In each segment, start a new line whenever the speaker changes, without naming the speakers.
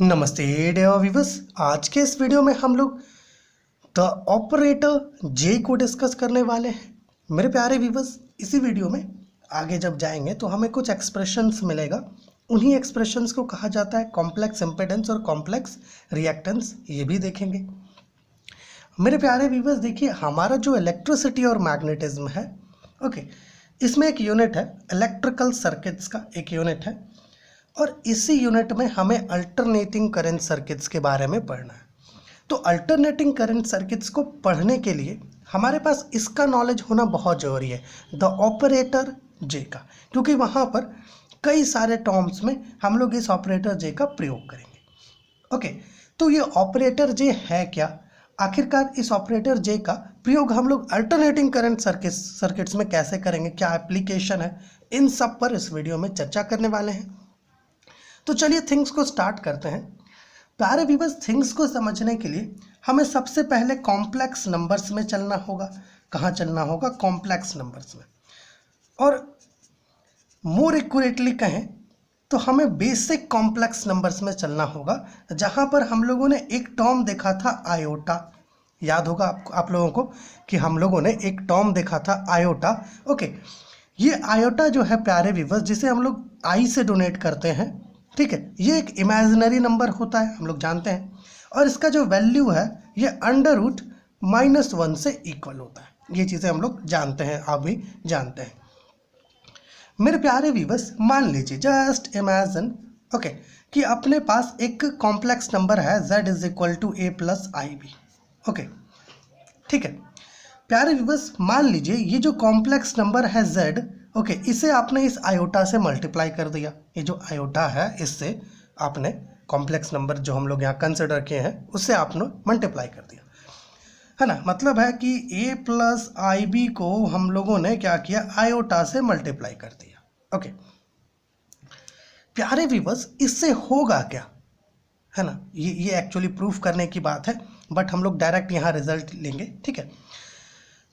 नमस्ते dear viewers. आज के इस वीडियो में हम लोग द ऑपरेटर जे को डिस्कस करने वाले हैं। मेरे प्यारे व्यूअर्स, इसी वीडियो में आगे जब जाएंगे तो हमें कुछ एक्सप्रेशंस मिलेगा। उन्हीं एक्सप्रेशंस को कहा जाता है कॉम्प्लेक्स इम्पीडेंस और कॉम्प्लेक्स रिएक्टेंस, ये भी देखेंगे। मेरे प्यारे व्यूअर्स, देखिए हमारा जो इलेक्ट्रिसिटी और मैग्नेटिज्म है, ओके, इसमें एक यूनिट है इलेक्ट्रिकल सर्किट्स का, एक यूनिट है, और इसी यूनिट में हमें अल्टरनेटिंग करंट सर्किट्स के बारे में पढ़ना है। तो अल्टरनेटिंग करंट सर्किट्स को पढ़ने के लिए हमारे पास इसका नॉलेज होना बहुत ज़रूरी है, द ऑपरेटर जे का, क्योंकि वहाँ पर कई सारे टर्म्स में हम लोग इस ऑपरेटर जे का प्रयोग करेंगे। ओके, तो ये ऑपरेटर जे है क्या, आखिरकार इस ऑपरेटर जे का प्रयोग हम लोग अल्टरनेटिंग करंट सर्किट्स में कैसे करेंगे, क्या एप्लीकेशन है, इन सब पर इस वीडियो में चर्चा करने वाले हैं। तो चलिए थिंग्स को स्टार्ट करते हैं। प्यारे व्यूअर्स, थिंग्स को समझने के लिए हमें सबसे पहले कॉम्प्लेक्स नंबर्स में चलना होगा। कहाँ चलना होगा? कॉम्प्लेक्स नंबर्स में। और मोर एक्यूरेटली कहें तो हमें बेसिक कॉम्प्लेक्स नंबर्स में चलना होगा, जहाँ पर हम लोगों ने एक टर्म देखा था आयोटा। याद होगा आप लोगों को कि हम लोगों ने एक टर्म देखा था आयोटा। ओके, ये आयोटा जो है प्यारे व्यूअर्स, जिसे हम लोग आई से डोनेट करते हैं, ठीक है, ये एक इमेजिनरी नंबर होता है, हम लोग जानते हैं, और इसका जो वैल्यू है ये √-1 से इक्वल होता है। ये चीज़ें हम लोग जानते हैं, आप भी जानते हैं। मेरे प्यारे व्यूअर्स, मान लीजिए, जस्ट इमेजिन, ओके, कि अपने पास एक कॉम्प्लेक्स नंबर है z = a + ib। ओके, ठीक है प्यारे व्यूअर्स, मान लीजिए ये जो कॉम्प्लेक्स नंबर है z, ओके, इसे आपने इस आयोटा से मल्टीप्लाई कर दिया। ये जो आयोटा है इससे आपने कॉम्प्लेक्स नंबर जो हम लोग यहाँ कंसिडर किए हैं उससे आपने मल्टीप्लाई कर दिया, है ना। मतलब है कि a + ib को हम लोगों ने क्या किया, आयोटा से मल्टीप्लाई कर दिया। ओके प्यारे व्यूअर्स, इससे होगा क्या, है ना, ये एक्चुअली प्रूफ करने की बात है, बट हम लोग डायरेक्ट यहाँ रिजल्ट लेंगे, ठीक है।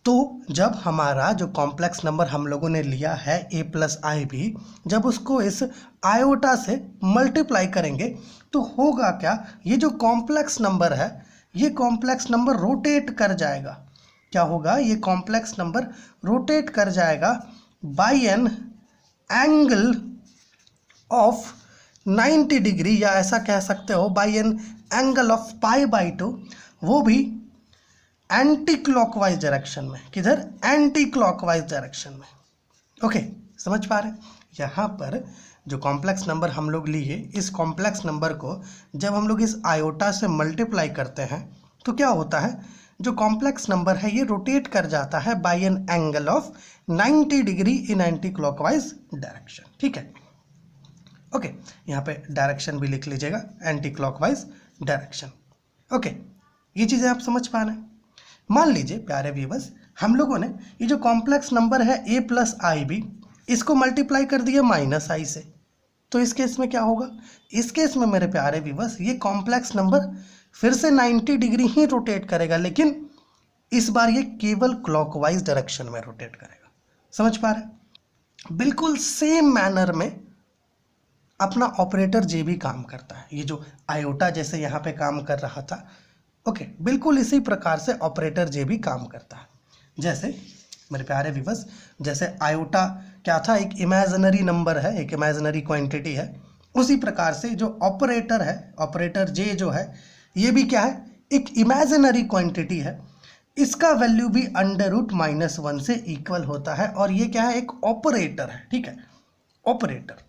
तो जब हमारा जो कॉम्प्लेक्स नंबर हम लोगों ने लिया है a + ib, जब उसको इस आयोटा से मल्टीप्लाई करेंगे तो होगा क्या, ये जो कॉम्प्लेक्स नंबर है ये कॉम्प्लेक्स नंबर रोटेट कर जाएगा। क्या होगा? ये कॉम्प्लेक्स नंबर रोटेट कर जाएगा by an angle of 90 degree, या ऐसा कह सकते हो बाय एन एंगल ऑफ π/2, वो भी एंटी क्लॉकवाइज डायरेक्शन में। किधर? एंटी क्लॉकवाइज डायरेक्शन में। ओके, समझ पा रहे हैं? यहाँ पर जो कॉम्प्लेक्स नंबर हम लोग लिए, इस कॉम्प्लेक्स नंबर को जब हम लोग इस आयोटा से मल्टीप्लाई करते हैं तो क्या होता है, जो कॉम्प्लेक्स नंबर है ये रोटेट कर जाता है by an angle of 90 degree in anti clockwise direction, ठीक है। ओके, यहाँ पे डायरेक्शन भी लिख लीजिएगा, एंटी क्लॉकवाइज डायरेक्शन। ओके, ये चीज़ें आप समझ पा रहे हैं। मान लीजिए प्यारे व्यूअर्स, हम लोगों ने ये जो कॉम्प्लेक्स नंबर है a + ib, इसको मल्टीप्लाई कर दिया -i से, तो इस केस में क्या होगा? इस केस में मेरे प्यारे व्यूअर्स, ये कॉम्प्लेक्स नंबर फिर से 90 डिग्री ही रोटेट करेगा, लेकिन इस बार ये केवल क्लॉकवाइज डायरेक्शन में रोटेट करेगा। समझ पा रहे हैं? बिल्कुल सेम मैनर में अपना ऑपरेटर जे भी काम करता है। ये जो आयोटा जैसे यहाँ पे काम कर रहा था, ओके, बिल्कुल इसी प्रकार से ऑपरेटर जे भी काम करता है। जैसे मेरे प्यारे व्यूअर्स, जैसे आयोटा क्या था, एक इमेजिनरी नंबर है, एक इमेजिनरी क्वांटिटी है, उसी प्रकार से जो ऑपरेटर है, ऑपरेटर जे जो है, ये भी क्या है, एक इमेजिनरी क्वांटिटी है। इसका वैल्यू भी √-1 से इक्वल होता है, और ये क्या है, एक ऑपरेटर है, ठीक है, ऑपरेटर।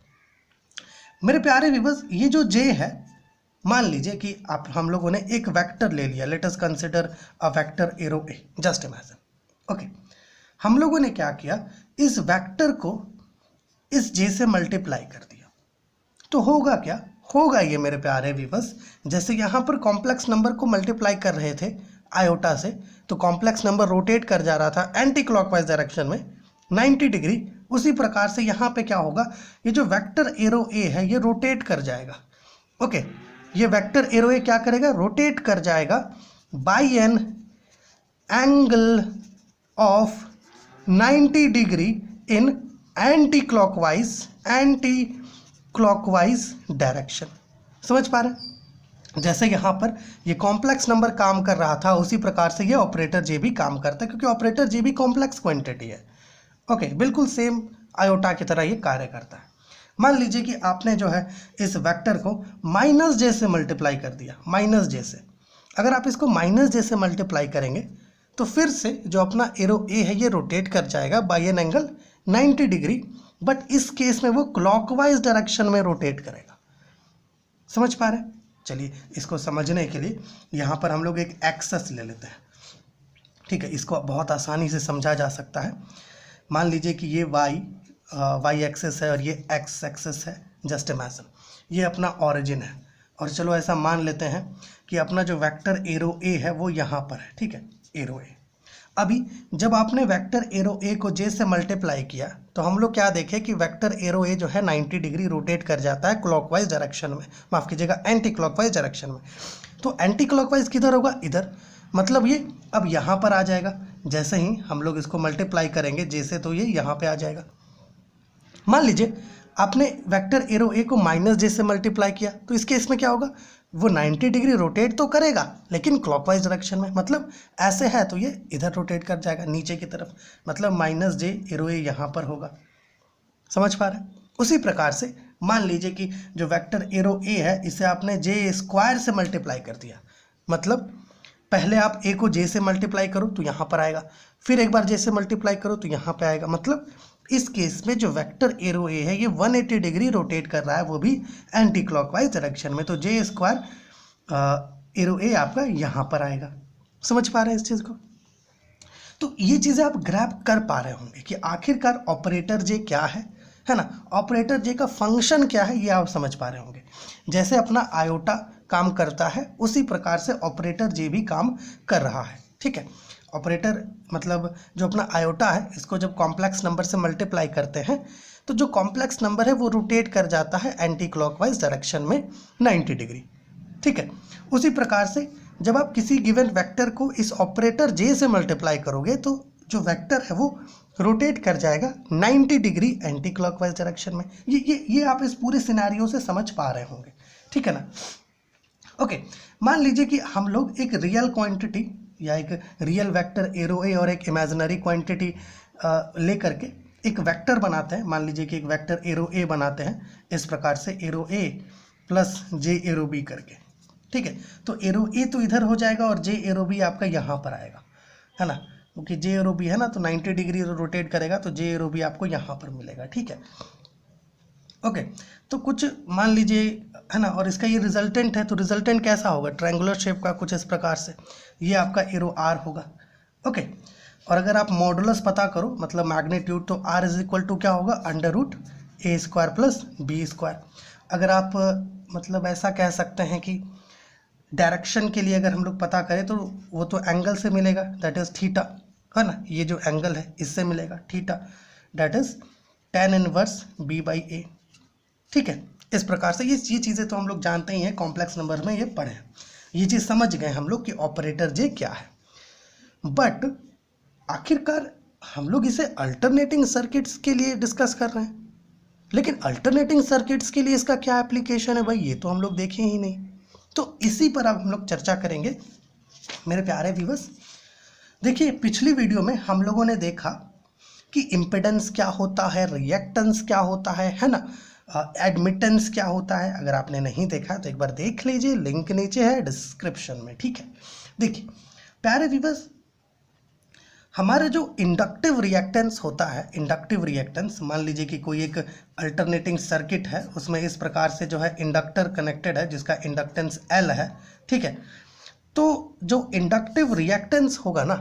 मेरे प्यारे व्यूअर्स, ये जो जे है, मान लीजिए कि आप हम लोगों ने एक वेक्टर ले लिया, let us consider a vector arrow A, just imagine. Okay, हम लोगों ने क्या किया, इस वेक्टर को इस जे से मल्टीप्लाई कर दिया, तो होगा क्या, होगा ये मेरे प्यारे व्यूअर्स, जैसे यहाँ पर कॉम्प्लेक्स नंबर को मल्टीप्लाई कर रहे थे आयोटा से, तो कॉम्प्लेक्स नंबर रोटेट कर जा रहा था एंटी क्लॉकवाइज डायरेक्शन में 90 डिग्री, उसी प्रकार से यहाँ पे क्या होगा, ये जो वेक्टर एरो ए है ये रोटेट कर जाएगा। ओके, ये वेक्टर एरो ए क्या करेगा, रोटेट कर जाएगा by an angle of 90 degree in anti clockwise direction. समझ पा रहे हैं? जैसे यहाँ पर ये कॉम्प्लेक्स नंबर काम कर रहा था उसी प्रकार से ये ऑपरेटर जे भी काम करता है, क्योंकि ऑपरेटर जे भी कॉम्प्लेक्स क्वांटिटी है। ओके, बिल्कुल सेम आयोटा की तरह ये कार्य करता है। मान लीजिए कि आपने जो है इस वेक्टर को माइनस जे से मल्टीप्लाई कर दिया, माइनस जे से। अगर आप इसको माइनस जे से मल्टीप्लाई करेंगे तो फिर से जो अपना एरो ए है ये रोटेट कर जाएगा by an angle 90 degree, but इस केस में वो क्लॉकवाइज डायरेक्शन में रोटेट करेगा। समझ पा रहे हैं? चलिए इसको समझने के लिए यहाँ पर हम लोग एक एक्सेस ले लेते हैं। ठीक है, इसको बहुत आसानी से समझा जा सकता है। मान लीजिए कि ये वाई एक्सेस है और ये एक्स एक्सेस है। जस्ट इमेजिन ये अपना ओरिजिन है, और चलो ऐसा मान लेते हैं कि अपना जो वेक्टर एरो ए है वो यहाँ पर है। ठीक है, एरो ए। अभी जब आपने वेक्टर एरो ए को जे से मल्टीप्लाई किया तो हम लोग क्या देखें कि वेक्टर एरो ए जो है 90 डिग्री रोटेट कर जाता है क्लॉकवाइज डायरेक्शन में, माफ़ कीजिएगा एंटी क्लॉकवाइज डायरेक्शन में। तो एंटी क्लॉकवाइज किधर होगा? इधर। मतलब ये अब यहाँ पर आ जाएगा। जैसे ही हम लोग इसको मल्टीप्लाई करेंगे जे से तो ये यहाँ पे आ जाएगा। मान लीजिए आपने वेक्टर एरो ए को माइनस जे से मल्टीप्लाई किया तो इस केस में क्या होगा? वो 90 डिग्री रोटेट तो करेगा लेकिन क्लॉकवाइज डायरेक्शन में। मतलब ऐसे है तो ये इधर रोटेट कर जाएगा नीचे की तरफ, मतलब माइनस जे एरो ए यहाँ पर होगा। समझ पा रहे हैं? उसी प्रकार से मान लीजिए कि जो वेक्टर एरो ए है इसे आपने जे स्क्वायर से मल्टीप्लाई कर दिया। मतलब पहले आप ए को जे से मल्टीप्लाई करो तो यहाँ पर आएगा, फिर एक बार जे से मल्टीप्लाई करो तो यहाँ पे आएगा। मतलब इस केस में जो वेक्टर एरो ए है ये 180 डिग्री रोटेट कर रहा है, वो भी एंटी क्लॉकवाइज डायरेक्शन में। तो जे स्क्वायर एरो ए आपका यहाँ पर आएगा। समझ पा रहे हैं इस चीज़ को? तो ये चीज़ें आप ग्रैब कर पा रहे होंगे कि आखिरकार ऑपरेटर जे क्या है ना? ऑपरेटर जे का फंक्शन क्या है ये आप समझ पा रहे होंगे। जैसे अपना आयोटा काम करता है उसी प्रकार से ऑपरेटर जे भी काम कर रहा है। ठीक है, ऑपरेटर मतलब जो अपना आयोटा है इसको जब कॉम्प्लेक्स नंबर से मल्टीप्लाई करते हैं तो जो कॉम्प्लेक्स नंबर है वो रोटेट कर जाता है एंटी क्लॉकवाइज डायरेक्शन में 90 डिग्री। ठीक है, उसी प्रकार से जब आप किसी गिवन वेक्टर को इस ऑपरेटर जे से मल्टीप्लाई करोगे तो जो वेक्टर है वो रोटेट कर जाएगा 90 डिग्री एंटी क्लॉकवाइज डायरेक्शन में। ये आप इस पूरे सिनेरियो से समझ पा रहे होंगे। ठीक है ना? ओके, मान लीजिए कि हम लोग एक रियल क्वांटिटी या एक रियल वेक्टर एरो ए और एक इमेजिनरी क्वांटिटी लेकर के एक वेक्टर बनाते हैं। मान लीजिए कि एक वेक्टर एरो ए बनाते हैं इस प्रकार से, arrow a plus j arrow b करके। ठीक है, तो एरो ए तो इधर हो जाएगा और जे एरो बी आपका यहाँ पर आएगा, है ना? क्योंकि जे एरो बी है ना तो 90 डिग्री रोटेट करेगा तो जे एरो बी आपको यहाँ पर मिलेगा। ठीक है, ओके। तो कुछ मान लीजिए, है ना, और इसका ये रिजल्टेंट है तो रिजल्टेंट कैसा होगा? ट्रायंगुलर शेप का कुछ इस प्रकार से ये आपका एरो आर होगा। ओके, और अगर आप मॉडुलस पता करो मतलब मैग्नीट्यूड, तो आर इज इक्वल टू क्या होगा? अंडर रूट ए स्क्वायर प्लस बी स्क्वायर। अगर आप मतलब ऐसा कह सकते हैं कि डायरेक्शन के लिए अगर हम लोग पता करें तो वो तो एंगल से मिलेगा, दैट इज थीटा, है ना? ये जो एंगल है इससे मिलेगा theta, that is tan inverse b by a. ठीक है, इस प्रकार से ये चीज़ें तो हम लोग जानते ही हैं, कॉम्प्लेक्स नंबर में ये पढ़े हैं, ये चीज़ समझ गए हम लोग कि ऑपरेटर जे क्या है। बट आखिरकार हम लोग इसे अल्टरनेटिंग सर्किट्स के लिए डिस्कस कर रहे हैं, लेकिन अल्टरनेटिंग सर्किट्स के लिए इसका क्या एप्लीकेशन है भाई, ये तो हम लोग देखे ही नहीं। तो इसी पर अब हम लोग चर्चा करेंगे मेरे प्यारे व्यूअर्स। देखिए, पिछली वीडियो में हम लोगों ने देखा कि इम्पिडेंस क्या होता है, रिएक्टेंस क्या होता है ना, एडमिटेंस क्या होता है। अगर आपने नहीं देखा तो एक बार देख लीजिए, लिंक नीचे है डिस्क्रिप्शन में। ठीक है, देखिए प्यारे व्यूअर्स, हमारे जो इंडक्टिव रिएक्टेंस होता है, इंडक्टिव रिएक्टेंस, मान लीजिए कि कोई एक अल्टरनेटिंग सर्किट है, उसमें इस प्रकार से जो है इंडक्टर कनेक्टेड है जिसका इंडक्टेंस L है। ठीक है, तो जो इंडक्टिव रिएक्टेंस होगा ना,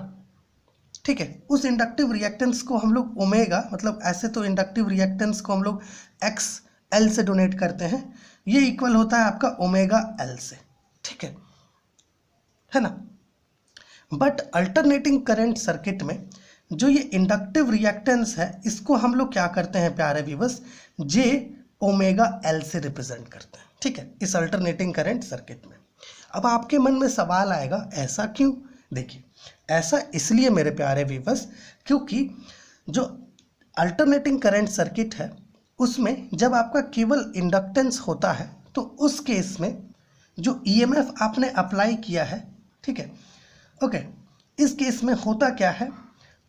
ठीक है, उस इंडक्टिव रिएक्टेंस को हम लोग ओमेगा, मतलब ऐसे तो इंडक्टिव रिएक्टेंस को हम लोग XL से डोनेट करते हैं, ये इक्वल होता है आपका ओमेगा L से। ठीक है ना? बट अल्टरनेटिंग करंट सर्किट में जो ये इंडक्टिव रिएक्टेंस है इसको हम लोग क्या करते हैं प्यारे व्यूअर्स? जे ओमेगा L से रिप्रेजेंट करते हैं। ठीक है, इस अल्टरनेटिंग करंट सर्किट में। अब आपके मन में सवाल आएगा, ऐसा क्यों? देखिए, ऐसा इसलिए मेरे प्यारे व्यूअर्स, क्योंकि जो अल्टरनेटिंग करंट सर्किट है उसमें जब आपका केवल इंडक्टेंस होता है तो उस केस में जो ईएमएफ आपने अप्लाई किया है, ठीक है, ओके, इस केस में होता क्या है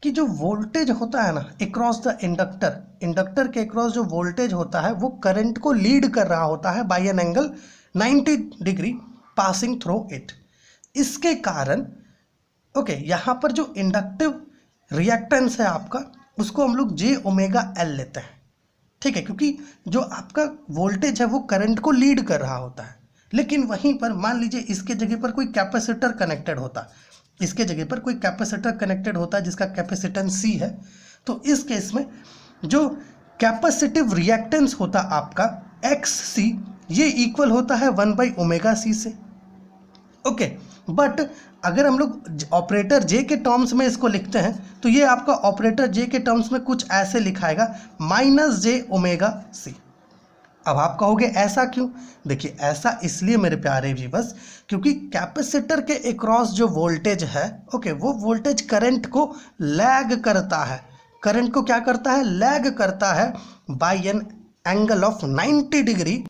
कि जो वोल्टेज होता है ना अक्रॉस द इंडक्टर के अक्रॉस जो वोल्टेज होता है वो करंट को लीड कर रहा होता है by an angle 90 degree passing through it. इसके कारण ओके यहाँ पर जो इंडक्टिव रिएक्टेंस है आपका उसको हम लोग जे ओमेगा एल लेते हैं, ठीक है, क्योंकि जो आपका वोल्टेज है वो करंट को लीड कर रहा होता है। लेकिन वहीं पर मान लीजिए इसके जगह पर कोई कैपेसिटर कनेक्टेड होता, इसके जगह पर कोई कैपेसिटर कनेक्टेड होता है जिसका कैपेसिटेंस सी है, तो इस केस में जो कैपेसिटिव रिएक्टेंस होता आपका एक्स सी ये इक्वल होता है 1/ओमेगा सी से, ओके। बट अगर हम लोग ऑपरेटर जे के टर्म्स में इसको लिखते हैं तो ये आपका ऑपरेटर जे के टर्म्स में कुछ ऐसे लिखाएगा -j⍵c। अब आप कहोगे ऐसा क्यों? देखिए ऐसा इसलिए मेरे प्यारे व्यूअर्स, क्योंकि कैपेसिटर के अक्रॉस जो वोल्टेज है, ओके, वो वोल्टेज करंट को लैग करता है। करंट को क्या करता है? लैग करता है by an angle of 90 degree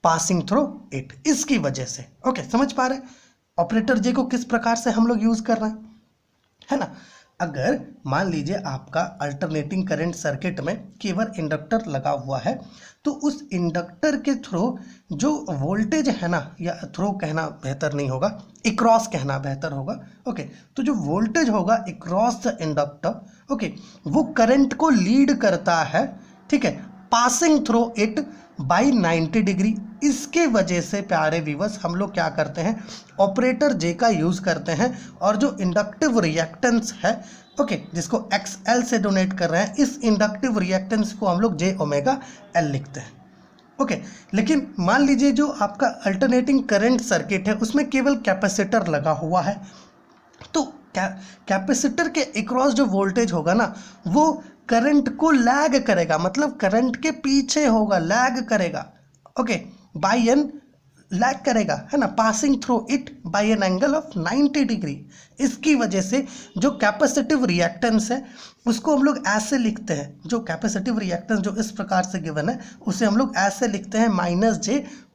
passing through it. इसकी वजह से, ओके, समझ पा रहे हैं ऑपरेटर जे को किस प्रकार से हम लोग यूज कर रहे हैं, है ना। अगर मान लीजिए आपका अल्टरनेटिंग करंट सर्किट में केवल इंडक्टर लगा हुआ है तो उस इंडक्टर के थ्रू जो वोल्टेज है ना, या थ्रू कहना बेहतर नहीं होगा, अक्रॉस कहना बेहतर होगा, ओके, तो जो वोल्टेज होगा अक्रॉस द इंडक्टर, ओके, वो करंट को लीड करता है, ठीक है, passing through it by 90 degree. इसके वजह से प्यारे व्यूअर्स हम लोग क्या करते हैं, ऑपरेटर जे का यूज़ करते हैं और जो इंडक्टिव रिएक्टेंस है, ओके, जिसको XL से डोनेट कर रहे हैं, इस इंडक्टिव रिएक्टेंस को हम लोग j⍵L लिखते हैं, ओके। लेकिन मान लीजिए जो आपका अल्टरनेटिंग करंट सर्किट है उसमें केवल कैपेसिटर लगा हुआ है, तो कैपेसिटर के अक्रॉस जो वोल्टेज होगा ना वो करंट को लैग करेगा, मतलब करंट के पीछे होगा, लैग करेगा, ओके, बाय एन लैग करेगा, है ना, passing through it by an angle of 90 degree. इसकी वजह से जो कैपेसिटिव रिएक्टेंस है उसको हम लोग ऐसे लिखते हैं, जो कैपेसिटिव रिएक्टेंस जो इस प्रकार से गिवन है उसे हम लोग ऐसे लिखते हैं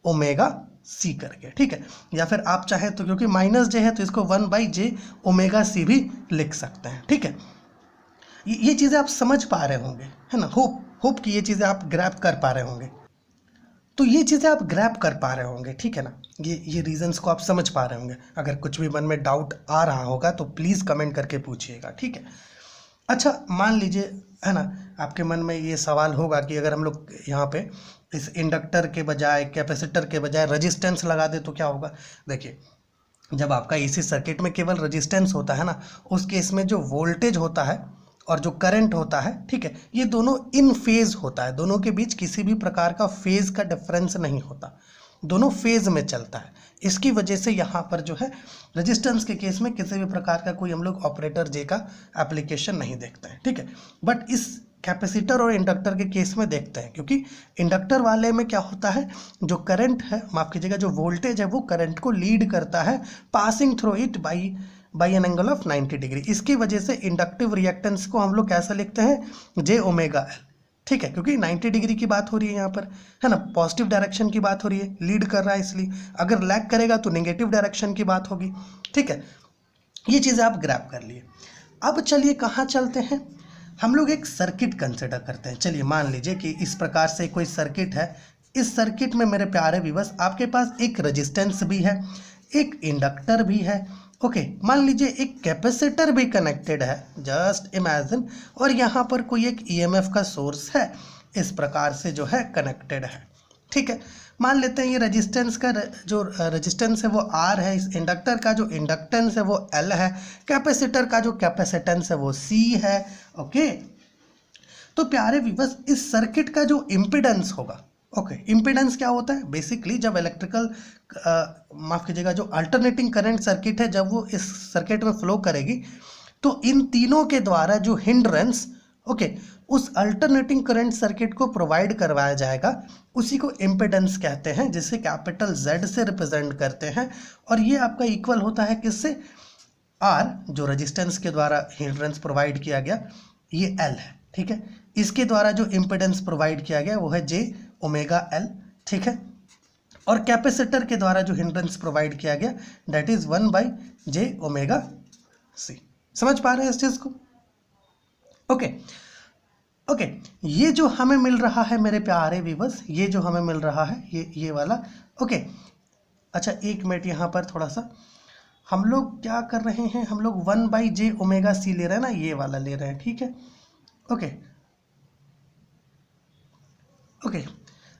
-j⍵c करके, ठीक है। या फिर आप चाहे तो, क्योंकि -j है तो इसको 1/j⍵c भी लिख सकते हैं, ठीक है। ये चीज़ें आप समझ पा रहे होंगे, है ना, होप कि ये चीज़ें आप ग्रैब कर पा रहे होंगे। तो ये चीज़ें आप ग्रैब कर पा रहे होंगे, ठीक है ना, ये रीजंस को आप समझ पा रहे होंगे। अगर कुछ भी मन में डाउट आ रहा होगा तो प्लीज़ कमेंट करके पूछिएगा, ठीक है। अच्छा, मान लीजिए, है ना, आपके मन में ये सवाल होगा कि अगर हम लोग यहाँ पे इस इंडक्टर के बजाय, कैपेसिटर के बजाय रेजिस्टेंस लगा दे तो क्या होगा। देखिए, जब आपका एसी सर्किट में केवल रेजिस्टेंस होता है ना, उस केस में जो वोल्टेज होता है और जो करंट होता है, ठीक है, ये दोनों इन फेज होता है, दोनों के बीच किसी भी प्रकार का फेज का डिफरेंस नहीं होता, दोनों फेज में चलता है। इसकी वजह से यहाँ पर जो है रेजिस्टेंस के केस में किसी भी प्रकार का कोई हम लोग ऑपरेटर जे का एप्लीकेशन नहीं देखते हैं, ठीक है। बट इस कैपेसिटर और इंडक्टर के केस में देखते हैं, क्योंकि इंडक्टर वाले में क्या होता है, जो करंट है, माफ़ कीजिएगा, जो वोल्टेज है वो करंट को लीड करता है passing through it by N angle of 90 degree. इसकी वजह से इंडक्टिव रिएक्टेंस को हम लोग कैसे लिखते हैं, j⍵L, ठीक है, क्योंकि 90 डिग्री की बात हो रही है यहाँ पर, है ना, पॉजिटिव डायरेक्शन की बात हो रही है, लीड कर रहा है इसलिए। अगर लैग करेगा तो नेगेटिव डायरेक्शन की बात होगी, ठीक है। ये चीज़ें आप ग्रैब कर लिए। अब चलिए कहाँ चलते हैं, हम लोग एक सर्किट कंसिडर करते हैं। चलिए मान लीजिए कि इस प्रकार से कोई सर्किट है। इस सर्किट में मेरे प्यारे व्यूअर्स आपके पास एक रेजिस्टेंस भी है, एक इंडक्टर भी है, ओके, मान लीजिए एक कैपेसिटर भी कनेक्टेड है, जस्ट इमेजिन, और यहाँ पर कोई एक ईएमएफ का सोर्स है, इस प्रकार से जो है कनेक्टेड है, ठीक है। मान लेते हैं ये रेजिस्टेंस का जो रेजिस्टेंस है वो R है, इस इंडक्टर का जो इंडक्टेंस है वो L है, कैपेसिटर का जो कैपेसिटेंस है वो C है, ओके। तो प्यारे व्यूअर्स इस सर्किट का जो इम्पिडेंस होगा, ओके, इम्पिडेंस क्या होता है, बेसिकली जब इलेक्ट्रिकल माफ़ कीजिएगा, जो अल्टरनेटिंग करंट सर्किट है जब वो इस सर्किट में फ्लो करेगी तो इन तीनों के द्वारा जो हिंड्रेंस, ओके, उस अल्टरनेटिंग करंट सर्किट को प्रोवाइड करवाया जाएगा, उसी को इम्पिडेंस कहते हैं, जिसे कैपिटल Z से रिप्रेजेंट करते हैं। और ये आपका इक्वल होता है किससे, R, जो रेजिस्टेंस के द्वारा हिंड्रेंस प्रोवाइड किया गया, ये L है, ठीक है। इसके द्वारा जो इम्पिडेंस प्रोवाइड किया गया वो है j⍵L, ठीक है। और कैपेसिटर के द्वारा जो हिंड्रेंस प्रोवाइड किया गया दैट इज 1/j⍵c। समझ पा रहे हैं इस चीज को? ओके, ये जो हमें मिल रहा है मेरे प्यारे व्यूअर्स, ये जो हमें मिल रहा है ये वाला। ओके, अच्छा एक मिनट, यहाँ पर थोड़ा सा हम लोग क्या कर रहे हैं, हम लोग 1/j⍵c ले रहे हैं ना, ये वाला ले रहे हैं, ठीक है। ओके,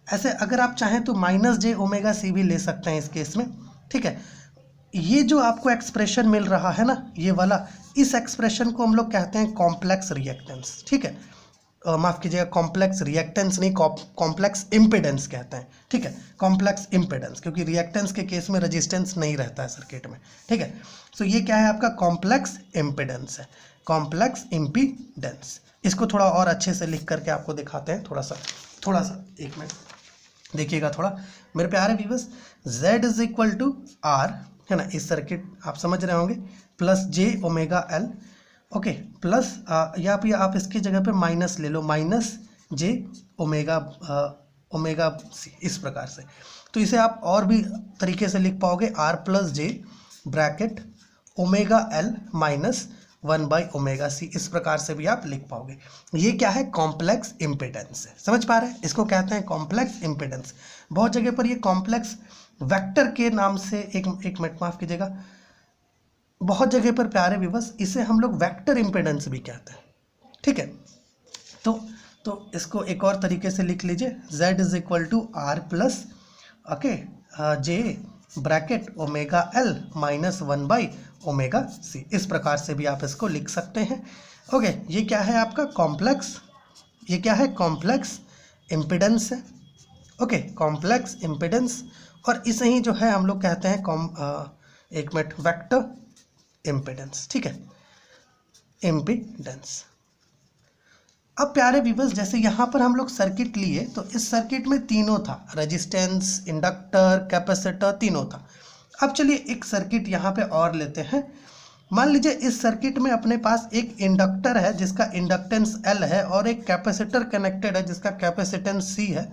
ऐसे अगर आप चाहें तो -j⍵c भी ले सकते हैं इस केस में, ठीक है। ये जो आपको एक्सप्रेशन मिल रहा है ना, ये वाला, इस एक्सप्रेशन को हम लोग कहते हैं कॉम्प्लेक्स रिएक्टेंस, ठीक है। माफ कीजिएगा, कॉम्प्लेक्स रिएक्टेंस नहीं, कॉम्प्लेक्स इम्पिडेंस कहते हैं, ठीक है। कॉम्प्लेक्स इम्पिडेंस, क्योंकि रिएक्टेंस के केस में रेजिस्टेंस नहीं रहता है सर्किट में, ठीक है। सो ये क्या है आपका कॉम्प्लेक्स इम्पिडेंस है, कॉम्प्लेक्स इम्पिडेंस। इसको थोड़ा और अच्छे से लिख करके आपको दिखाते हैं, थोड़ा सा एक मिनट देखिएगा थोड़ा मेरे प्यारे viewers. Z is equal to R है ना, इस सर्किट आप समझ रहे होंगे, प्लस j⍵L, ओके, प्लस या फिर आप इसकी जगह पे माइनस ले लो, -j⍵c, इस प्रकार से। तो इसे आप और भी तरीके से लिख पाओगे, R+j⍵L माइनस 1/ω_c, इस प्रकार से भी आप लिख पाओगे। ये क्या है, कॉम्प्लेक्स इम्पिडेंस है। समझ पा रहे हैं, इसको कहते हैं कॉम्प्लेक्स इम्पिडेंस। बहुत जगह पर ये कॉम्प्लेक्स वेक्टर के नाम से, एक मिनट माफ कीजिएगा, बहुत जगह पर प्यारे व्यूअर्स इसे हम लोग वेक्टर इम्पिडेंस भी कहते हैं, ठीक है। तो इसको एक और तरीके से लिख लीजिए, Z is equal to R plus j⍵L minus 1/ω_c, इस प्रकार से भी आप इसको लिख सकते हैं। ओके, ये क्या है आपका कॉम्प्लेक्स, ये क्या है कॉम्प्लेक्स इम्पिडेंस है, ओके, कॉम्प्लेक्स इम्पिडेंस। और इसे ही जो है हम लोग कहते हैं एक मिनट, वेक्टर इम्पिडेंस, ठीक है, इम्पिडेंस। अब प्यारे व्यूअर्स, जैसे यहाँ पर हम लोग सर्किट लिए, तो इस सर्किट में तीनों था, रेजिस्टेंस, इंडक्टर, कैपेसिटर, तीनों था। अब चलिए एक सर्किट यहाँ पे और लेते हैं। मान लीजिए इस सर्किट में अपने पास एक इंडक्टर है जिसका इंडक्टेंस L है, और एक कैपेसिटर कनेक्टेड है जिसका कैपेसिटेंस C है,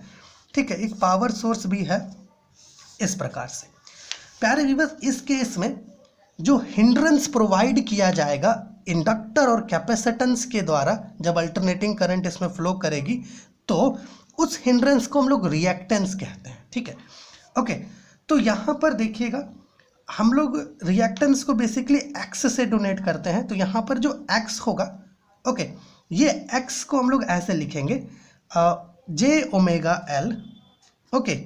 ठीक है। एक पावर सोर्स भी है, इस प्रकार से। प्यारे व्यूअर्स, इस केस में जो हिंड्रेंस प्रोवाइड किया जाएगा इंडक्टर और कैपेसिटेंस के द्वारा, जब अल्टरनेटिंग करंट इसमें फ्लो करेगी, तो उस हिंड्रेंस को हम लोग रिएक्टेंस कहते हैं, ठीक है। ओके, तो यहाँ पर देखिएगा, हम लोग रिएक्टेंस को बेसिकली एक्स से डोनेट करते हैं। तो यहाँ पर जो एक्स होगा, ओके, ये एक्स को हम लोग ऐसे लिखेंगे, j⍵L, ओके,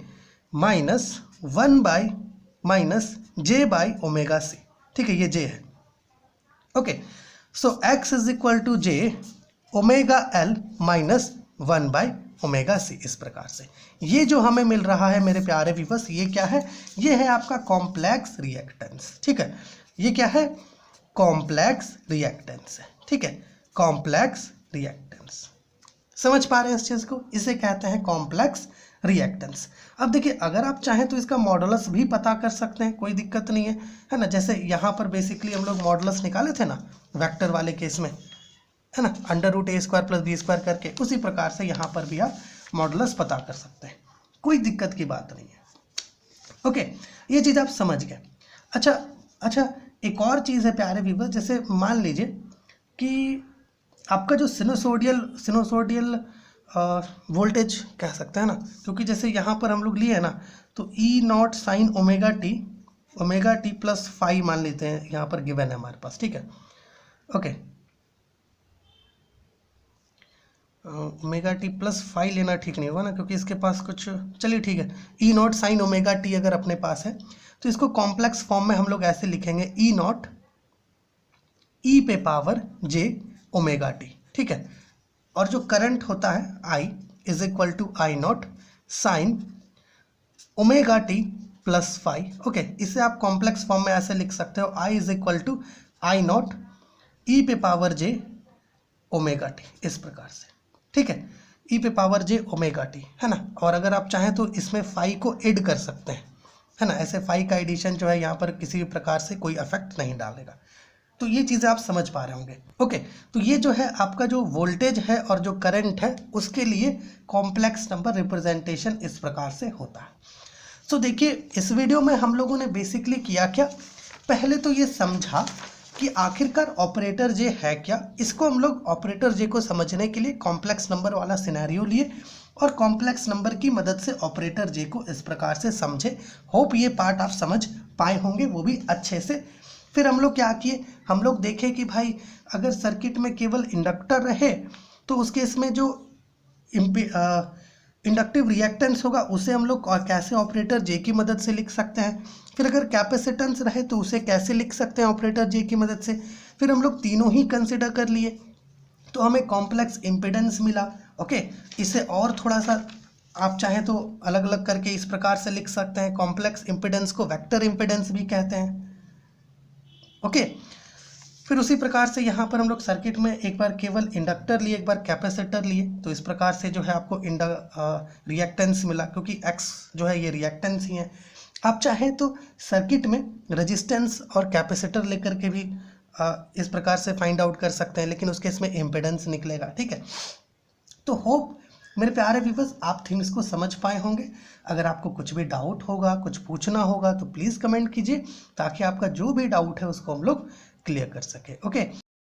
माइनस 1/-j/⍵c, ठीक है, ये j है, okay. So x is equal to j⍵L minus 1/ω_c, इस प्रकार से। ये जो हमें मिल रहा है मेरे प्यारे व्यूअर्स, ये क्या है, ये है आपका कॉम्प्लेक्स रिएक्टेंस, ठीक है। ये क्या है, कॉम्प्लेक्स रिएक्टेंस है, ठीक है, कॉम्प्लेक्स रिएक्टेंस। समझ पा रहे हैं इस चीज को, इसे कहते हैं कॉम्प्लेक्स रिएक्टेंस। अब देखिए, अगर आप चाहें तो इसका मॉडुलस भी पता कर सकते हैं, कोई दिक्कत नहीं है ना। जैसे यहाँ पर बेसिकली हम लोग मॉडुलस निकाले थे ना वेक्टर वाले केस में, है ना, √a² + b² करके, उसी प्रकार से यहाँ पर भी आप मॉडुलस पता कर सकते हैं, कोई दिक्कत की बात नहीं है। ओके, ये चीज़ आप समझ गए। अच्छा, एक और चीज़ है प्यारे व्यूअर्स, जैसे मान लीजिए कि आपका जो सिनुसोडियल वोल्टेज कह सकते हैं ना, क्योंकि जैसे यहाँ पर हम लोग लिए हैं ना, तो E0 sin ω_t plus phi मान लेते हैं, यहाँ पर गिवन है हमारे पास, ठीक है। ओके, ω_t प्लस फाई लेना ठीक नहीं होगा ना, क्योंकि इसके पास कुछ, चलिए ठीक है, E0 sin ω_t अगर अपने पास है, तो इसको कॉम्प्लेक्स फॉर्म में हम लोग ऐसे लिखेंगे, E0 e⁻j⍵t, ठीक है। और जो करंट होता है I is equal to I0 sin ω_t plus phi, okay. इसे आप कॉम्प्लेक्स फॉर्म में ऐसे लिख सकते हो, I is equal to I0 e⁻j⍵t, इस प्रकार से, ठीक है, e⁻j⍵t, है ना। और अगर आप चाहें तो इसमें फाई को ऐड कर सकते हैं, है ना। ऐसे फाई का एडिशन जो है यहाँ पर किसी भी प्रकार से कोई इफेक्ट नहीं डालेगा। तो ये चीज़ें आप समझ पा रहे होंगे। ओके, तो ये जो है आपका जो वोल्टेज है और जो करंट है, उसके लिए कॉम्प्लेक्स नंबर रिप्रेजेंटेशन इस प्रकार से होता है। सो देखिए, इस वीडियो में हम लोगों ने बेसिकली किया क्या, पहले तो ये समझा कि आखिरकार ऑपरेटर जे है क्या। इसको हम लोग ऑपरेटर जे को समझने के लिए कॉम्प्लेक्स नंबर वाला सिनेरियो लिए और कॉम्प्लेक्स नंबर की मदद से ऑपरेटर जे को इस प्रकार से समझे। होप ये पार्ट आप समझ पाए होंगे, वो भी अच्छे से। फिर हम लोग क्या किए, हम लोग देखे कि भाई अगर सर्किट में केवल इंडक्टर रहे तो उसके इसमें जो इंडक्टिव रिएक्टेंस होगा उसे हम लोग कैसे ऑपरेटर जे की मदद से लिख सकते हैं। फिर अगर कैपेसिटेंस रहे तो उसे कैसे लिख सकते हैं ऑपरेटर जे की मदद से। फिर हम लोग तीनों ही कंसिडर कर लिए तो हमें कॉम्प्लेक्स इम्पिडेंस मिला। ओके, इसे और थोड़ा सा आप चाहें तो अलग अलग करके इस प्रकार से लिख सकते हैं। कॉम्प्लेक्स इम्पिडेंस को वेक्टर इम्पिडेंस भी कहते हैं। ओके, फिर उसी प्रकार से यहाँ पर हम लोग सर्किट में एक बार केवल इंडक्टर लिए, एक बार कैपेसिटर लिए, तो इस प्रकार से जो है आपको रिएक्टेंस मिला, क्योंकि एक्स जो है ये रिएक्टेंस ही है। आप चाहें तो सर्किट में रेजिस्टेंस और कैपेसिटर लेकर के भी इस प्रकार से फाइंड आउट कर सकते हैं, लेकिन उसके इसमें इम्पिडेंस निकलेगा। ठीक है, तो होप मेरे प्यारे व्यूअर्स आप थिंग्स को समझ पाए होंगे। अगर आपको कुछ भी डाउट होगा, कुछ पूछना होगा तो प्लीज़ कमेंट कीजिए, ताकि आपका जो भी डाउट है उसको हम लोग क्लियर कर सके। ओके।